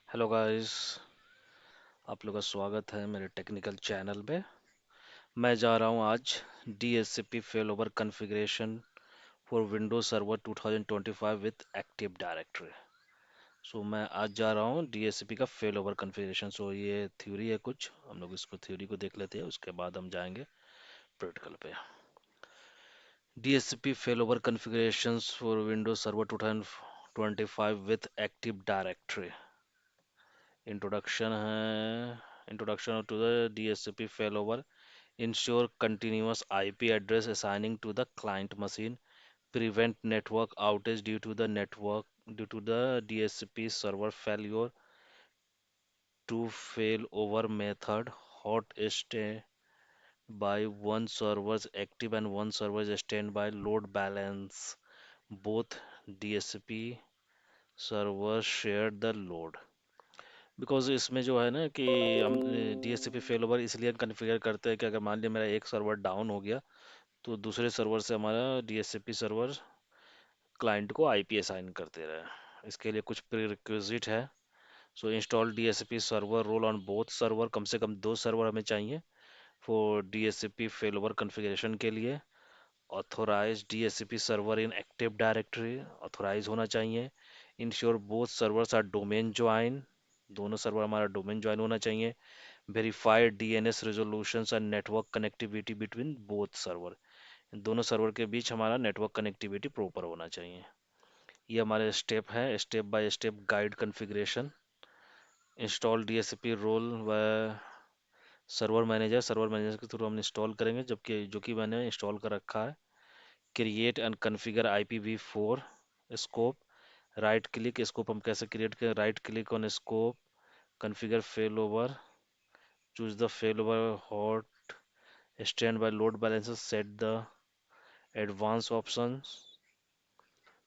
Hello guys. आप लोग का स्वागत है मेरे टेक्निकल चैनल पे। मैं जा रहा हूँ आज DHCP fail over configuration for Windows server 2025 with active directory. So मैं आज जा रहा हूँ DHCP का फेल ओवर कॉन्फ़िगरेशन। सो ये थ्योरी है, कुछ हम लोग इसको थ्योरी को देख लेते हैं, उसके बाद हम जाएंगे प्रैक्टिकल पे। DHCP fail over configurations for Windows server 2025 with active directory. Introduction है। Introduction to the DHCP failover ensure continuous IP address assigning to the client machine, prevent network outage due to the DHCP server failure to failover method, hot standby one server's active and one server's standby load balance. Both DHCP servers share the load. Because इसमें जो है ना कि हम DHCP fail over इसलिए configure करते हैं कि अगर मान लिया मेरा एक सर्वर डाउन हो गया तो दूसरे सर्वर से हमारा DHCP सर्वर क्लाइंट को IP असाइन करते रहे। इसके लिए कुछ प्री रिक्विजिट है। So install DHCP server role on both server, कम से कम दो सर्वर हमें चाहिए for DHCP fail over configuration के लिए। Authorize DHCP server in active directory, authorize होना चाहिए। Ensure both servers are domain join, दोनों सर्वर हमारा डोमेन ज्वाइन होना चाहिए। Verified DNS resolutions and network connectivity between both server, दोनों सर्वर के बीच हमारा नेटवर्क कनेक्टिविटी प्रॉपर होना चाहिए। ये हमारे स्टेप है, step by step guide configuration. Install DHCP role व सर्वर मैनेजर के थ्रू हम इंस्टॉल करेंगे, जबकि जो कि मैंने इंस्टॉल कर रखा है। Create and configure IPv4 scope. Right click, scope हम कैसे क्रिएट करें, right click on scope, configure fail over, choose the fail over hot stand by load balances, set the advance option,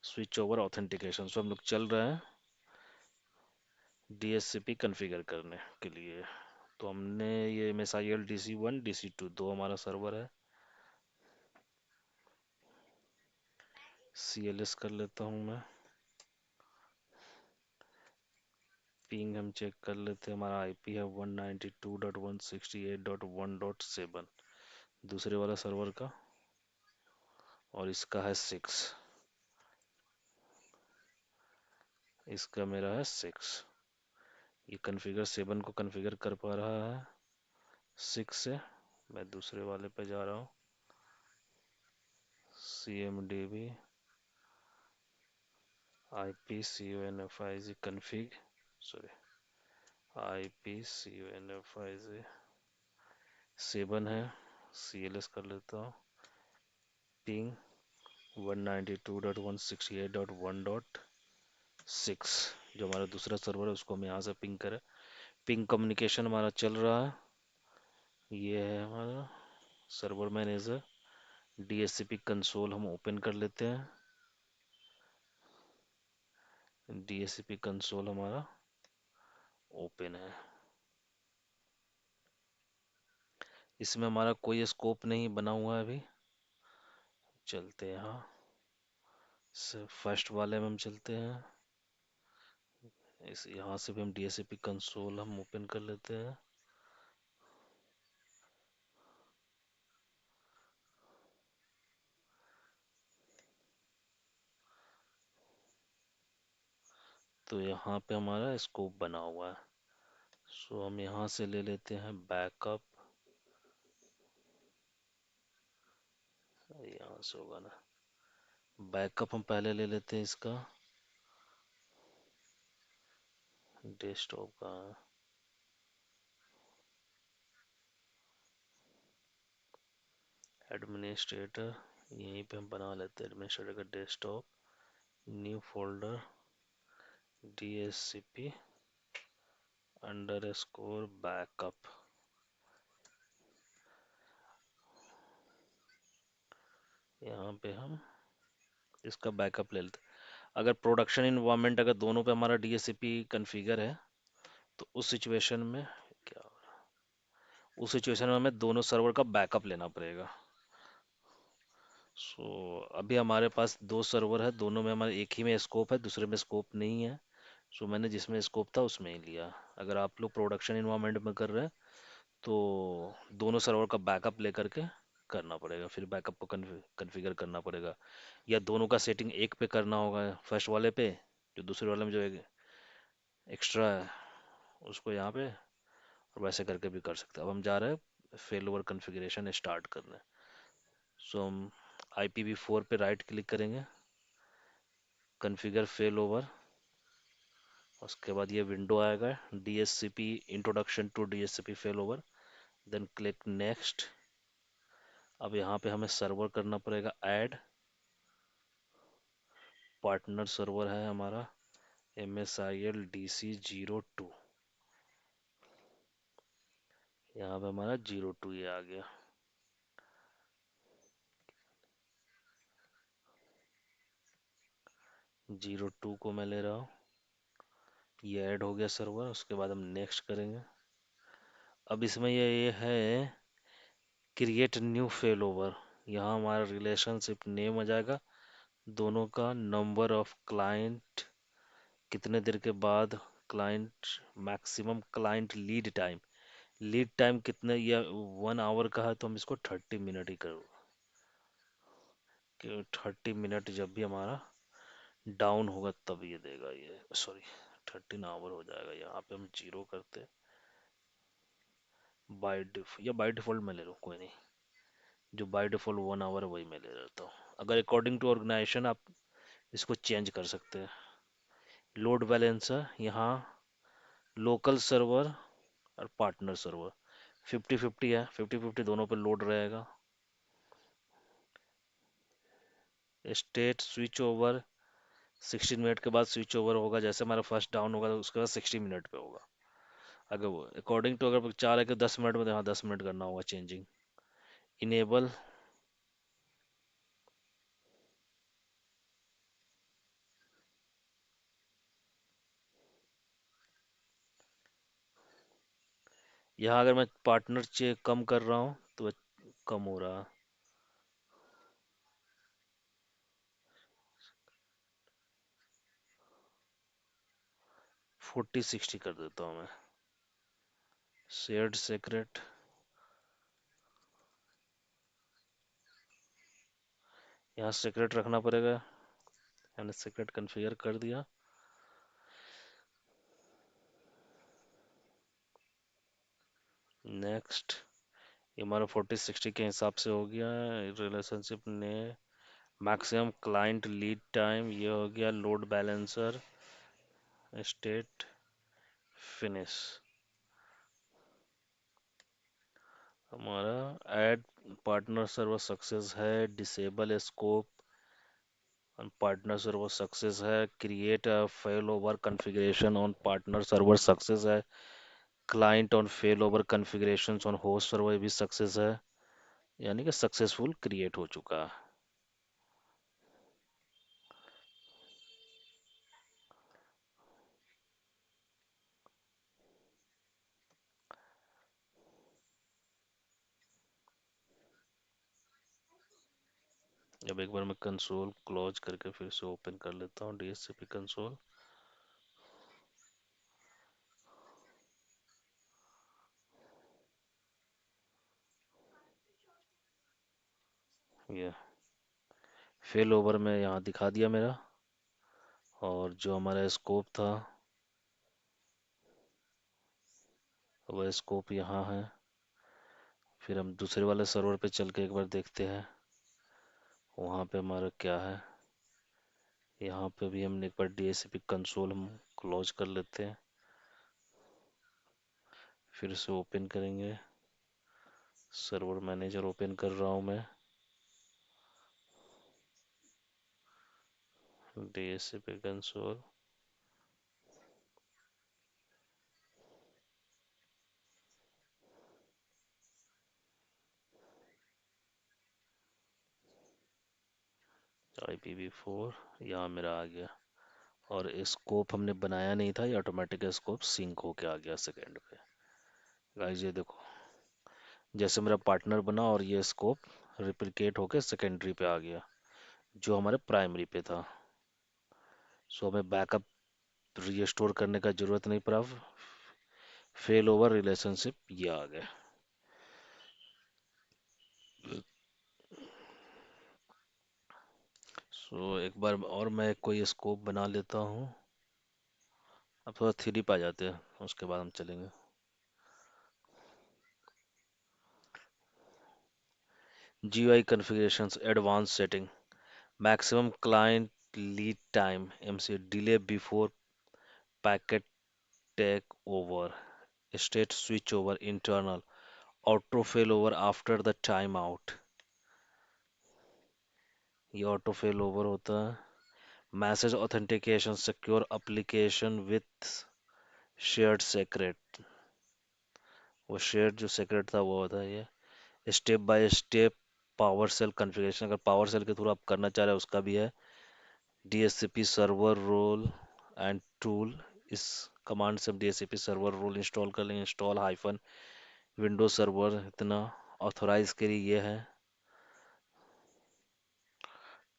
switch over authentication. So हम लोग चल रहे हैं DHCP configure करने के लिए। तो हमने ये मिसाइल DC1 DC2 दो हमारा सर्वर है। CLS कर लेता हूँ मैं। पिंग हम चेक कर लेते हैं, हमारा IP है 192.168.1.7 दूसरे वाला सर्वर का, और इसका है 6, इसका मेरा है 6। ये कॉन्फ़िगर 7 को कॉन्फ़िगर कर पा रहा है 6 से। मैं दूसरे वाले पे जा रहा हूँ, CMDB IPCONFIG config, sorry, IPCONFIG 7 है। CLS कर लेता हूँ। पिंग 192.168.1.6, जो हमारा दूसरा सर्वर है उसको हम यहाँ से पिंग करें। पिंग कम्युनिकेशन हमारा चल रहा है। ये है हमारा सर्वर मैनेजर। DHCP कंसोल हम ओपन कर लेते हैं। DHCP कंसोल हमारा ओपन है। इसमें हमारा कोई स्कोप नहीं बना हुआ है अभी। चलते हैं यहाँ से, फर्स्ट वाले में हम चलते हैं। इस यहाँ से भी हम DHCP कंसोल हम ओपन कर लेते हैं। तो यहाँ पे हमारा स्कोप बना हुआ है। सो हम यहाँ से ले लेते हैं बैकअप। यहाँ से होगा ना, बैकअप हम पहले ले लेते हैं इसका। डेस्कटॉप का एडमिनिस्ट्रेटर, यहीं पे हम बना लेते हैं एडमिनिस्ट्रेटर का desktop. New folder DHCP underscore backup. यहाँ पे हम इसका बैकअप ले लेते हैं। अगर प्रोडक्शन इन्वायरमेंट अगर दोनों पे हमारा DHCP कॉन्फ़िगर है तो उस सिचुएशन में क्या हो रहा है, उस सिचुएशन में हमें दोनों सर्वर का बैकअप लेना पड़ेगा। अभी हमारे पास दो सर्वर है, दोनों में हमारे एक ही में स्कोप है, दूसरे में स्कोप नहीं है। सो मैंने जिसमें स्कोप था उसमें ही लिया। अगर आप लोग प्रोडक्शन इन्वायरमेंट में कर रहे हैं तो दोनों सर्वर का बैकअप लेकर के करना पड़ेगा, फिर बैकअप को कन्फिगर करना पड़ेगा, या दोनों का सेटिंग एक पे करना होगा, फर्स्ट वाले पे, जो दूसरे वाले में जो एक्स्ट्रा है उसको यहाँ पे, और वैसे करके भी कर सकते हैं। अब हम जा रहे हैं फेल ओवर कन्फिग्रेशन स्टार्ट करने। सो हम IPv4 पे राइट क्लिक करेंगे, कन्फिगर फेल ओवर, उसके बाद ये विंडो आएगा, DHCP introduction to DHCP fail over, then click next. अब यहाँ पे हमें सर्वर करना पड़ेगा ऐड, पार्टनर सर्वर है हमारा MSIL DC02, यहाँ पे हमारा 02 ये आ गया। 02 को मैं ले रहा हूँ, ये ऐड हो गया सर्वर। उसके बाद हम नेक्स्ट करेंगे। अब इसमें ये है क्रिएट न्यू फेल ओवर, यहाँ हमारा रिलेशनशिप नेम आ जाएगा, दोनों का नंबर ऑफ क्लाइंट, कितने देर के बाद client, maximum client lead time कितने, या 1 आवर का है तो हम इसको 30 मिनट ही करो, कि 30 मिनट जब भी हमारा डाउन होगा तब ये देगा, ये सॉरी 13 आवर हो जाएगा। यहाँ पे हम 0 करते, बाय डिफॉल्ट मैं ले लूँ, कोई नहीं, जो बाय डिफॉल्ट 1 आवर है वही मैं ले लेता हूँ। अगर अकॉर्डिंग टू ऑर्गेनाइजेशन आप इसको चेंज कर सकते हैं। लोड बैलेंसर यहाँ लोकल सर्वर और पार्टनर सर्वर 50-50 है, 50-50 दोनों पे लोड रहेगा। स्टेट स्विच ओवर 16 मिनट के बाद स्विच ओवर होगा, जैसे हमारा फर्स्ट डाउन होगा तो उसके बाद 60 मिनट पे होगा। अगर वो अकॉर्डिंग टू अगर चाह रहे कि 10 मिनट में, तो हाँ 10 मिनट करना होगा चेंजिंग। इनेबल, यहाँ अगर मैं पार्टनर चे कम कर रहा हूँ तो कम हो रहा है। 40-60 कर देता हूँ मैं। शेयर्ड सेक्रेट, यहाँ सेक्रेट रखना पड़ेगा, मैंने सेक्रेट कॉन्फ़िगर कर दिया। नेक्स्ट, ये हमारा 40-60 के हिसाब से हो गया। रिलेशनशिप ने मैक्सिमम क्लाइंट लीड टाइम ये हो गया। लोड बैलेंसर स्टेट फिनिश, हमारा ऐड पार्टनर सर्वर सक्सेस है। Disable scope partner server success है। Create a fail over configuration on partner server success है। Client on fail over configurations on host server भी success है, यानी कि successful create हो चुका है। अब एक बार मैं कंसोल क्लोज करके फिर से ओपन कर लेता हूँ DHCP कंसोल। ये फेल ओवर में यहाँ दिखा दिया मेरा, और जो हमारा स्कोप था वह स्कोप यहाँ है। फिर हम दूसरे वाले सर्वर पे चल के एक बार देखते हैं वहाँ पे हमारा क्या है। यहाँ पे भी हमने एक बार DHCP कंसोल हम क्लोज कर लेते हैं, फिर से ओपन करेंगे। सर्वर मैनेजर ओपन कर रहा हूँ मैं, DHCP कंसोल। IPv4 यहाँ मेरा आ गया, और स्कोप हमने बनाया नहीं था, ये ऑटोमेटिक स्कोप सिंक होके आ गया सेकेंड पे। गाइस ये देखो, जैसे मेरा पार्टनर बना और ये स्कोप रिप्लिकेट होके सेकेंडरी पे आ गया जो हमारे प्राइमरी पे था। सो हमें बैकअप रीस्टोर करने का जरूरत नहीं पड़ा। फेल ओवर रिलेशनशिप ये आ गया। एक बार और मैं कोई स्कोप बना लेता हूँ। अब थोड़ा थ्री पे आ जाते हैं, उसके बाद हम चलेंगे। GUI configurations advanced setting, maximum client lead time MC, delay before packet take over, state switch over internal, auto failover after the timeout। ये auto failover होता है। Message authentication, secure application with shared secret. वो shared जो secret था वो होता है ये। Step by step PowerShell configuration, अगर पावर सेल के थ्रू आप करना चाह रहे हैं उसका भी है। DHCP server role and tool, इस कमांड से हम DHCP सर्वर रोल इंस्टॉल कर लेंगे। इंस्टॉल हाइफन विंडोज सर्वर, इतना ऑथोराइज के लिए ये है।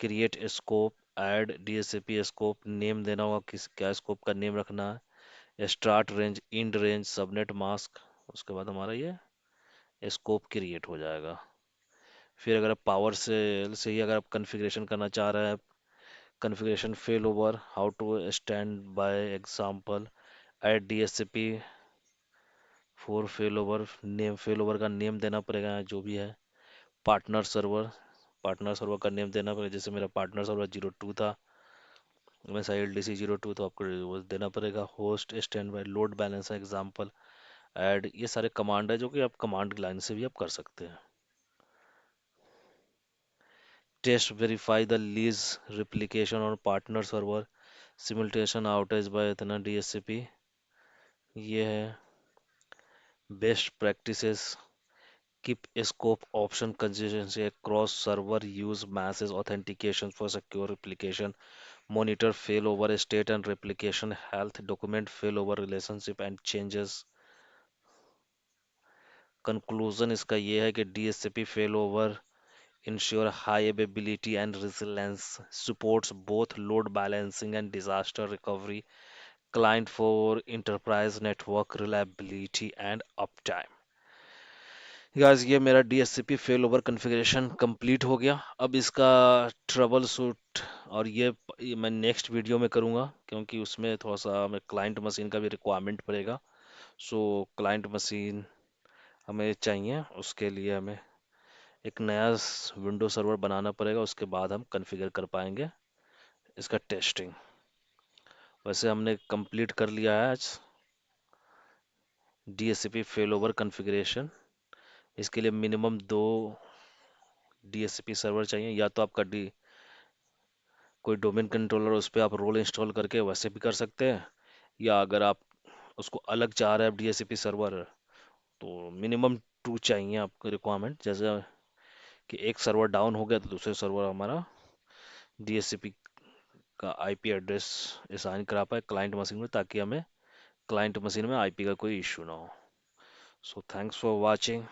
Create scope, add DHCP scope, name देना होगा, किस क्या स्कोप का नेम रखना है। Start range, end range, subnet mask. उसके बाद हमारा ये स्कोप क्रिएट हो जाएगा। फिर अगर आप पावर से ही अगर आप कॉन्फ़िगरेशन करना चाह रहे हैं, configuration fail over, how to stand by example, add DHCP for fail over, name fail over का नेम देना पड़ेगा जो भी है। पार्टनर सर्वर का नेम देना पड़ेगा, जैसे मेरा पार्टनर सर्वर 02 था, मैं LDC 02, तो आपको वो देना पड़ेगा। Host stand by, load balance example, add, ये सारे कमांड है जो कि आप कमांड लाइन से भी आप कर सकते हैं। Test verify the lease replication और partner server, simulation outage by इतना DHCP, ये है। Best practices, keep scope option consistency across server, use message authentication for secure replication, monitor failover state and replication health, document failover relationship and changes। Conclusion इसका ये है कि DHCP failover ensure high availability and resilience, supports both load balancing and disaster recovery, client for enterprise network reliability and uptime। Guys ये मेरा DHCP fail over configuration complete हो गया। अब इसका ट्रबल शूट, और ये मैं नेक्स्ट वीडियो में करूँगा, क्योंकि उसमें थोड़ा सा हमें क्लाइंट मशीन का भी रिक्वायरमेंट पड़ेगा। सो क्लाइंट मशीन हमें चाहिए, उसके लिए हमें एक नया विंडो सर्वर बनाना पड़ेगा, उसके बाद हम कॉन्फ़िगर कर पाएंगे इसका टेस्टिंग। वैसे हमने कंप्लीट कर लिया है आज DHCP फेल ओवर कॉन्फ़िगरेशन। इसके लिए मिनिमम 2 DHCP सर्वर चाहिए, या तो आपका कोई डोमेन कंट्रोलर, उस पर आप रोल इंस्टॉल करके वैसे भी कर सकते हैं, या अगर आप उसको अलग चाह रहे हैं DHCP सर्वर, तो मिनिमम 2 चाहिए आपको रिक्वायरमेंट। जैसे कि एक सर्वर डाउन हो गया तो दूसरे सर्वर हमारा DHCP का IP एड्रेस असाइन करा पाए क्लाइंट मशीन में, ताकि हमें क्लाइंट मशीन में IP का कोई इशू ना हो। So thanks for watching.